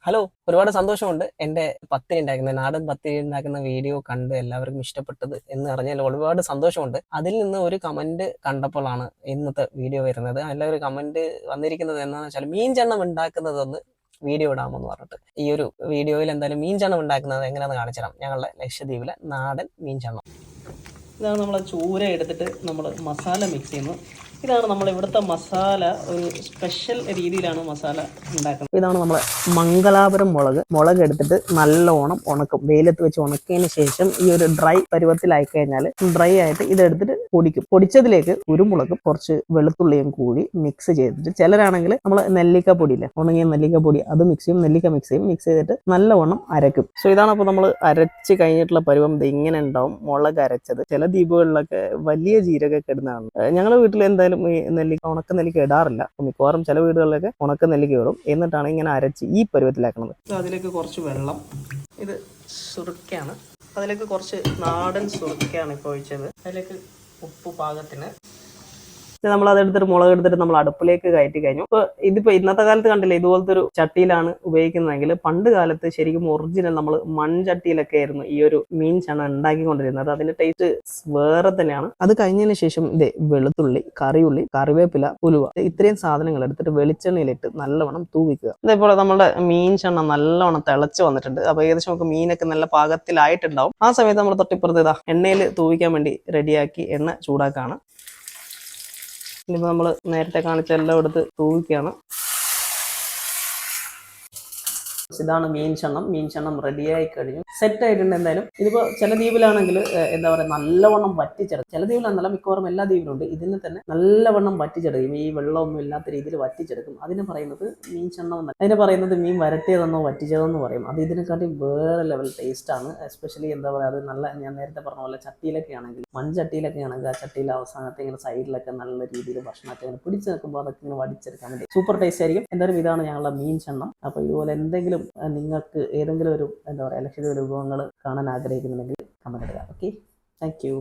Hello, ഒരുപാട് സന്തോഷമുണ്ട്. എൻ്റെ പത്തിരി ഉണ്ടാക്കുന്ന നാടൻ പത്തിരി ഉണ്ടാക്കുന്ന വീഡിയോ കണ്ട് എല്ലാവർക്കും ഇഷ്ടപ്പെട്ടത് എന്ന് അറിഞ്ഞാൽ ഒരുപാട് സന്തോഷമുണ്ട്. അതിൽ നിന്ന് ഒരു കമന്റ് കണ്ടപ്പോഴാണ് ഇന്നത്തെ വീഡിയോ വരുന്നത്. ഒരു കമന്റ് വന്നിരിക്കുന്നത് എന്താണെന്ന് വെച്ചാൽ മീൻ ചണ്ണം ഉണ്ടാക്കുന്നതൊന്ന് വീഡിയോ ഇടാമെന്ന് പറഞ്ഞിട്ട്. ഈ ഒരു വീഡിയോയിൽ എന്തായാലും മീൻ ചണ്ണം ഉണ്ടാക്കുന്നത് എങ്ങനെയാണെന്ന് കാണിച്ചു തരാം. ഞങ്ങളുടെ ലക്ഷദ്വീപിലെ നാടൻ മീൻ ചണ്ണം. ഇതാണ് നമ്മൾ ചൂര എടുത്തിട്ട് നമ്മൾ മസാല മിക്സ് ചെയ്യുന്നു. ഇതാണ് നമ്മൾ ഇവിടുത്തെ മസാല. ഒരു സ്പെഷ്യൽ രീതിയിലാണ് മസാല ഉണ്ടാക്കുന്നത്. ഇതാണ് നമ്മളെ മംഗലാപുരം മുളക് എടുത്തിട്ട് നല്ലോണം ഉണക്കും. വെയിലത്ത് വെച്ച് ഉണക്കിയതിന് ശേഷം ഈ ഒരു ഡ്രൈ പരുവത്തിലായി കഴിഞ്ഞാൽ ഡ്രൈ ആയിട്ട് ഇതെടുത്തിട്ട് പൊടിക്കും. പൊടിച്ചതിലേക്ക് കുരുമുളകും കുറച്ച് വെളുത്തുള്ളിയും കൂടി മിക്സ് ചെയ്തിട്ട്, ചിലരാണെങ്കിൽ നമ്മൾ നെല്ലിക്ക പൊടിയില്ലേ, ഉണങ്ങിയ നെല്ലിക്ക പൊടി അത് മിക്സ് ചെയ്യും, നെല്ലിക്ക മിക്സ് ചെയ്തിട്ട് നല്ലവണ്ണം അരക്കും. സോ ഇതാണ് അപ്പോൾ നമ്മൾ അരച്ച് കഴിഞ്ഞിട്ടുള്ള പരുവം. ഇത് ഇങ്ങനെ ഉണ്ടാവും മുളക് അരച്ചത്. ചില ദ്വീപുകളിലൊക്കെ വലിയ ജീരകമൊക്കെ ഇടുന്നതാണ്. ഞങ്ങളുടെ വീട്ടിൽ എന്തായാലും ഈ ഉണക്ക നെല്ലിക്ക ഇടാറില്ല. മിക്കവാറും ചില വീടുകളിലൊക്കെ ഉണക്ക നെല്ലിക്ക ഇടും. എന്നിട്ടാണ് ഇങ്ങനെ അരച്ച് ഈ പരുവത്തിലാക്കുന്നത്. അതിലേക്ക് കുറച്ച് വെള്ളം, ഇത് സുറുക്കയാണ്, അതിലേക്ക് കുറച്ച് നാടൻ സുറുക്കയാണ് ഇപ്പോൾ ഒഴിച്ചത്. അതിലേക്ക് ഉപ്പ് പാകത്തിന്. നമ്മൾ അതെടുത്തിട്ട് മുളക് എടുത്തിട്ട് നമ്മൾ അടുപ്പിലേക്ക് കയറ്റി കഴിഞ്ഞു. ഇതിപ്പോ ഇന്നത്തെ കാലത്ത് കണ്ടില്ലേ, ഇതുപോലത്തെ ഒരു ചട്ടിയിലാണ് ഉപയോഗിക്കുന്നതെങ്കിൽ പണ്ട് കാലത്ത് ശരിക്കും ഒറിജിനൽ നമ്മൾ മൺചട്ടിയിലൊക്കെ ആയിരുന്നു ഈ ഒരു മീൻ ചണ ഉണ്ടാക്കിക്കൊണ്ടിരുന്നത്. അതിന്റെ ടേസ്റ്റ് വേറെ തന്നെയാണ്. അത് കഴിഞ്ഞതിന് ശേഷം വെളുത്തുള്ളി, കറിയുള്ളി, കറിവേപ്പില, ഉലുവ, ഇത്രയും സാധനങ്ങൾ എടുത്തിട്ട് വെളിച്ചെണ്ണയിലിട്ട് നല്ലവണ്ണം തൂവിക്കുക. അതേപോലെ നമ്മുടെ മീൻ ചണ്ണ നല്ലവണ്ണം തിളച്ച് വന്നിട്ടുണ്ട്. അപ്പൊ ഏകദേശം നമുക്ക് മീനൊക്കെ നല്ല പാകത്തിലായിട്ടുണ്ടാവും. ആ സമയത്ത് നമ്മൾ തൊട്ടിപ്പുറത്ത് എണ്ണയിൽ തൂവിക്കാൻ വേണ്ടി റെഡിയാക്കി എണ്ണ ചൂടാക്കാണ്. ഇനിയിപ്പോൾ നമ്മൾ നേരത്തെ കാണിച്ച എല്ലാം എടുത്ത് തൂവിക്കുകയാണ്. ഇതാണ് മീൻ ചണ്ണം റെഡിയായി കഴിഞ്ഞു, സെറ്റ് ആയിട്ടുണ്ട്. എന്തായാലും ഇതിപ്പോൾ ചില ദ്വീപിലാണെങ്കിൽ എന്താ പറയുക, നല്ലവണ്ണം വറ്റിച്ചെടുക്കും. ചില ദ്വീപിലെന്നല്ല, മിക്കവാറും എല്ലാ ദ്വീപിലുണ്ട്. ഇതിന് തന്നെ നല്ലവണ്ണം വറ്റിച്ചെടുക്കും. ഈ വെള്ളമൊന്നും ഇല്ലാത്ത രീതിയിൽ വറ്റിച്ചെടുക്കും. അതിന് പറയുന്നത് മീൻ ചണ്ണം എന്നല്ല, അതിന് പറയുന്നത് മീൻ വരട്ടിയതെന്നോ വറ്റിച്ചതെന്നോ പറയും. അത് ഇതിനെക്കാട്ടി വേറെ ലെവൽ ടേസ്റ്റ് ആണ്. എസ്പെഷ്യലി എന്താ പറയുക, അത് നല്ല, ഞാൻ നേരത്തെ പറഞ്ഞ പോലെ ചട്ടിയിലൊക്കെ ആണെങ്കിൽ, മൺചട്ടിയിലൊക്കെ ആണെങ്കിൽ ആ ചട്ടിയിലെ അവസാനത്തെ ഇങ്ങനെ സൈഡിലൊക്കെ നല്ല രീതിയിൽ ഭക്ഷണമൊക്കെ ഇങ്ങനെ പിടിച്ച് നിൽക്കുമ്പോൾ അതൊക്കെ ഇങ്ങനെ വടിച്ചെടുക്കാൻ വേണ്ടി സൂപ്പർ ടേസ്റ്റ് ആയിരിക്കും. എന്തായാലും ഇതാണ് ഞങ്ങളുടെ മീൻ ചണ്ണം. അപ്പോൾ ഇതുപോലെ എന്തെങ്കിലും നിങ്ങൾക്ക് ഏതെങ്കിലും ഒരു എന്താ പറയുക ലക്ഷദ്വീപ് വിഭവങ്ങൾ കാണാൻ ആഗ്രഹിക്കുന്നുണ്ടെങ്കിൽ കമന്റ് ഇടുക. Okay, thank you.